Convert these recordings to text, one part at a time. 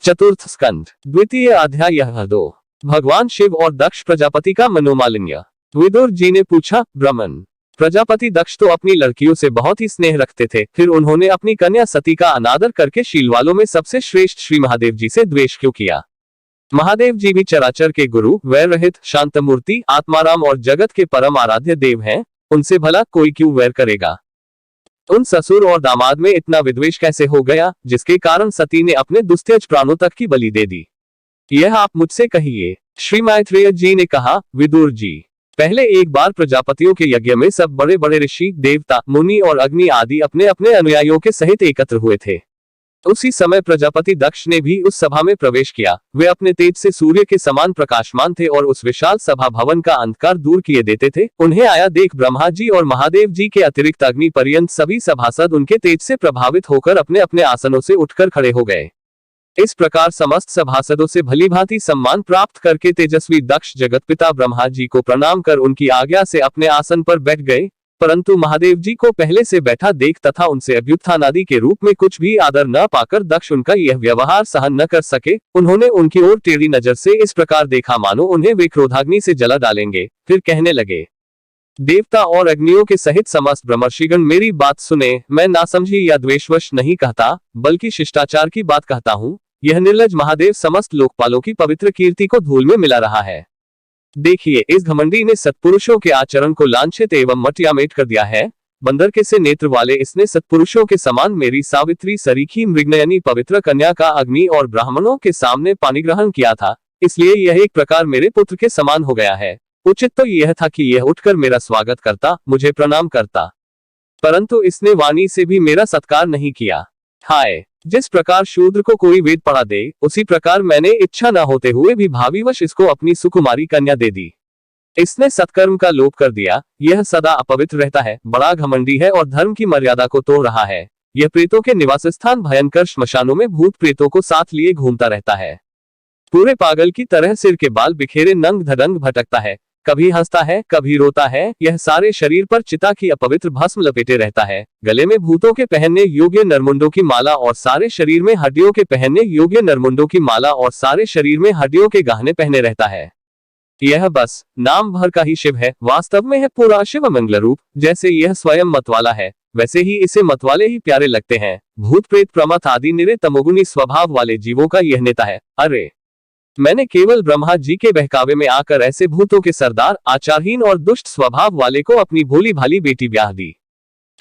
चतुर्थ स्कंद द्वितीय अध्याय। यह 2 भगवान शिव और दक्ष प्रजापति का मनोमालिन्य। विदुर जी ने पूछा, ब्राह्मण प्रजापति दक्ष तो अपनी लड़कियों से बहुत ही स्नेह रखते थे, फिर उन्होंने अपनी कन्या सती का अनादर करके शील वालों में सबसे श्रेष्ठ श्री महादेव जी से द्वेष क्यों किया? महादेव जी भी चराचर के गुरु, वैर रहित, शांत मूर्ति, आत्माराम और जगत के परम आराध्य देव हैं, उनसे भला कोई क्यों वैर करेगा? उन ससुर और दामाद में इतना विद्वेष कैसे हो गया, जिसके कारण सती ने अपने दुस्त्यज प्राणों तक की बलि दे दी? यह आप मुझसे कहिए। श्री मैत्रेय जी ने कहा, विदुर जी, पहले एक बार प्रजापतियों के यज्ञ में सब बड़े बड़े ऋषि, देवता, मुनि और अग्नि आदि अपने अपने अनुयायियों के सहित एकत्र हुए थे। उसी समय प्रजापति दक्ष ने भी उस सभा में प्रवेश किया। वे अपने तेज से सूर्य के समान प्रकाशमान थे और उस विशाल सभा भवन का अंधकार दूर किए देते थे। उन्हें आया देख ब्रह्मा जी और महादेव जी के अतिरिक्त अग्नि पर्यंत सभी सभासद उनके तेज से प्रभावित होकर अपने अपने आसनों से उठकर खड़े हो गए। इस प्रकार समस्त सभासदों से भलीभांति सम्मान प्राप्त करके तेजस्वी दक्ष जगतपिता ब्रह्मा जी को प्रणाम कर उनकी आज्ञा से अपने आसन पर बैठ गए, परंतु महादेव जी को पहले से बैठा देख तथा उनसे अभ्युत्थानादि के रूप में कुछ भी आदर न पाकर दक्ष उनका यह व्यवहार सहन न कर सके। उन्होंने उनकी ओर टेढ़ी नजर से इस प्रकार देखा मानो उन्हें वे क्रोधाग्नि से जला डालेंगे। फिर कहने लगे, देवता और अग्नियों के सहित समस्त ब्रह्मर्षिगण मेरी बात सुने। मैं नासमझी या द्वेषवश नहीं कहता, बल्कि शिष्टाचार की बात कहता हूँ। यह निर्लज महादेव समस्त लोकपालों की पवित्र कीर्ति को धूल में मिला रहा है। देखिए, इस घमंडी ने सत्पुरुषों के आचरण को लांछित एवं मटियामेट कर दिया है। बंदर के से नेत्र वाले इसने सत्पुरुषों के समान मेरी सावित्री सरीखी मृगनयनी पवित्र कन्या का अग्नि और ब्राह्मणों के सामने पानी ग्रहण किया था, इसलिए यह एक प्रकार मेरे पुत्र के समान हो गया है। उचित तो यह था कि यह उठकर मेरा स्वागत करता, मुझे प्रणाम करता, परंतु इसने वाणी से भी मेरा सत्कार नहीं किया। हाय, जिस प्रकार शूद्र को कोई वेद पढ़ा दे, उसी प्रकार मैंने इच्छा न होते हुए भी भावीवश इसको अपनी सुकुमारी कन्या दे दी। इसने सत्कर्म का लोप कर दिया। यह सदा अपवित्र रहता है, बड़ा घमंडी है और धर्म की मर्यादा को तोड़ रहा है। यह प्रेतों के निवास स्थान भयंकर श्मशानों में भूत प्रेतों को साथ लिए घूमता रहता है। पूरे पागल की तरह सिर के बाल बिखेरे नंग धड़ंग भटकता है, कभी हंसता है, कभी रोता है। यह सारे शरीर पर चिता की अपवित्र भस्म लपेटे रहता है। गले में भूतों के पहनने योग्य नरमुंडों की माला और सारे शरीर में हड्डियों के पहनने योग्य नरमुंडों की माला और सारे शरीर में हड्डियों के गहने पहने रहता है। यह बस नाम भर का ही शिव है, वास्तव में है पूरा शिव मंगल रूप। जैसे यह स्वयं मतवाला है, वैसे ही इसे मतवाले ही प्यारे लगते हैं। भूत प्रेत प्रमथ आदि निरे तमोगुनी स्वभाव वाले जीवों का यह नेता है। अरे, मैंने केवल ब्रह्मा जी के बहकावे में आकर ऐसे भूतों के सरदार, आचारहीन और दुष्ट स्वभाव वाले को अपनी भोली भाली बेटी ब्याह दी।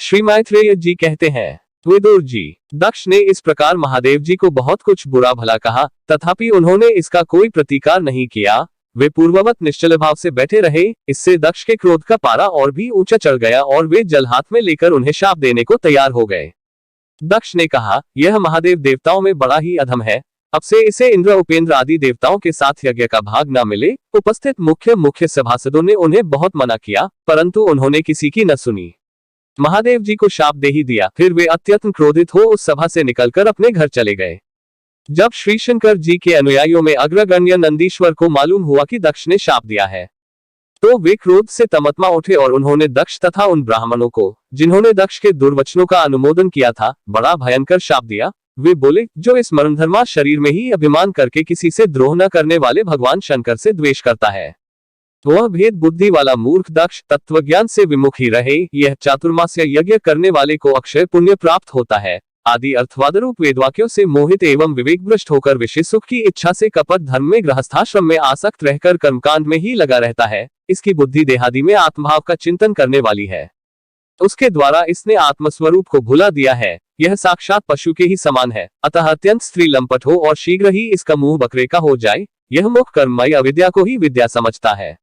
श्री मैत्रेय जी कहते हैं, विदुर जी, दक्ष ने इस प्रकार महादेव जी को बहुत कुछ बुरा भला कहा, तथापि उन्होंने इसका कोई प्रतिकार नहीं किया। वे पूर्ववत निश्चल भाव से बैठे रहे। इससे दक्ष के क्रोध का पारा और भी ऊंचा चढ़ गया और वे जल हाथ में लेकर उन्हें शाप देने को तैयार हो गए। दक्ष ने कहा, यह महादेव देवताओं में बड़ा ही अधम है। अब से इसे इंद्र, उपेंद्र आदि देवताओं के साथ यज्ञ का भाग न मिले। उपस्थित मुख्य सभासदों ने उन्हें बहुत मना किया, परंतु उन्होंने किसी की न सुनी। महादेव जी को शाप दे ही दिया। फिर वे अत्यंत क्रोधित हो उस सभा से निकलकर अपने घर चले गए। जब श्री शंकर जी के अनुयायियों में अग्रगण्य नंदीश्वर को मालूम हुआ कि दक्ष ने शाप दिया है, तो वे क्रोध से तमतमा उठे और उन्होंने दक्ष तथा उन ब्राह्मणों को, जिन्होंने दक्ष के दुर्वचनों का अनुमोदन किया था, बड़ा भयंकर शाप दिया। वे बोले, जो इस मरणधर्मा शरीर में ही अभिमान करके किसी से द्रोह न करने वाले भगवान शंकर से द्वेष करता है, वह भेद बुद्धि वाला मूर्ख दक्ष तत्वज्ञान से विमुख ही रहे। यह चातुर्मास्य यज्ञ करने वाले को अक्षय पुण्य प्राप्त होता है। आदि अर्थवादरूप वेदवाक्यों से मोहित एवं विवेक भ्रष्ट होकर विषय सुख की इच्छा से कपट धर्म में गृहस्थाश्रम में आसक्त रहकर कर्मकांड में ही लगा रहता है। इसकी बुद्धि देहादि में आत्मभाव का चिंतन करने वाली है। उसके द्वारा इसने आत्मस्वरूप को भुला दिया है। यह साक्षात पशु के ही समान है। अतः अत्यंत स्त्री लंपट हो और शीघ्र ही इसका मुंह बकरे का हो जाए। यह मुख कर्ममय अविद्या को ही विद्या समझता है।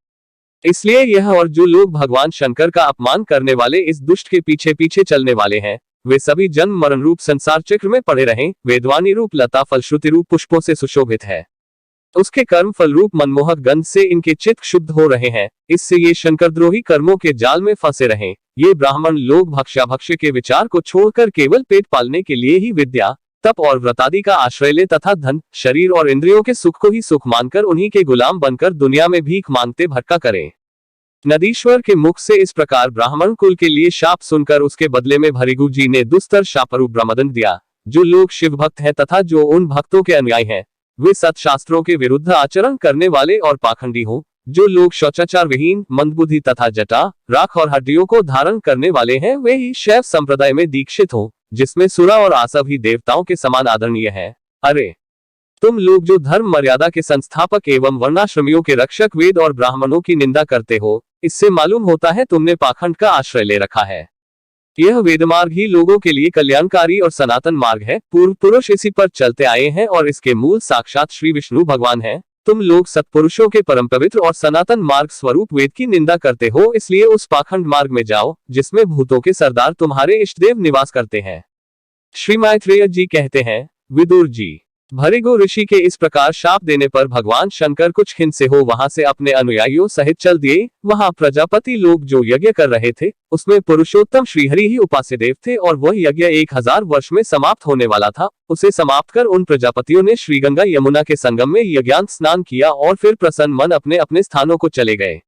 इसलिए यह और जो लोग भगवान शंकर का अपमान करने वाले इस दुष्ट के पीछे पीछे चलने वाले हैं, वे सभी जन्म मरण रूप संसार चक्र में पड़े रहें। वेदवाणी रूप लता फलश्रुति रूप पुष्पों से सुशोभित है। उसके कर्म फल रूप मनमोहक गंध से इनके चित्त शुद्ध हो रहे हैं। इससे ये शंकरद्रोही कर्मों के जाल में फंसे रहें। ये ब्राह्मण लोग भक्ष्य के विचार को छोड़कर केवल पेट पालने के लिए ही विद्या, तप और व्रतादि का आश्रय ले तथा धन, शरीर और इंद्रियों के सुख को ही सुख मानकर उन्हीं के गुलाम बनकर दुनिया में भीख मांगते भटका करें। नदीश्वर के मुख से इस प्रकार ब्राह्मण कुल के लिए शाप सुनकर उसके बदले में भृगु जी ने दुस्तर शापरूप ब्रह्मदंड दिया। जो लोग शिव भक्त हैं तथा जो उन भक्तों के अनुयायी हैं, वे सत्शास्त्रों के विरुद्ध आचरण करने वाले और पाखंडी हो। जो लोग शौचाचार विहीन, मंदबुद्धि तथा जटा, राख और हड्डियों को धारण करने वाले हैं, वे ही शैव संप्रदाय में दीक्षित हो, जिसमें सुरा और आसव ही देवताओं के समान आदरणीय है। अरे तुम लोग जो धर्म मर्यादा के संस्थापक एवं वर्णाश्रमियों के रक्षक वेद और ब्राह्मणों की निंदा करते हो, इससे मालूम होता है तुमने पाखंड का आश्रय ले रखा है। यह वेदमार्ग ही लोगों के लिए कल्याणकारी और सनातन मार्ग है। पूर्व पुरुष इसी पर चलते आए हैं और इसके मूल साक्षात श्री विष्णु भगवान हैं। तुम लोग सत्पुरुषों के परम पवित्र और सनातन मार्ग स्वरूप वेद की निंदा करते हो, इसलिए उस पाखंड मार्ग में जाओ जिसमें भूतों के सरदार तुम्हारे इष्टदेव निवास करते हैं। श्री मैत्रेय जी कहते हैं, विदुर जी, भृगु ऋषि के इस प्रकार शाप देने पर भगवान शंकर कुछ हिंद से हो वहां से अपने अनुयायियों सहित चल दिए। वहां प्रजापति लोग जो यज्ञ कर रहे थे, उसमें पुरुषोत्तम श्रीहरि ही उपास्य देव थे और वह यज्ञ 1000 वर्ष में समाप्त होने वाला था। उसे समाप्त कर उन प्रजापतियों ने श्री गंगा यमुना के संगम में यज्ञांत स्नान किया और फिर प्रसन्न मन अपने अपने स्थानों को चले गए।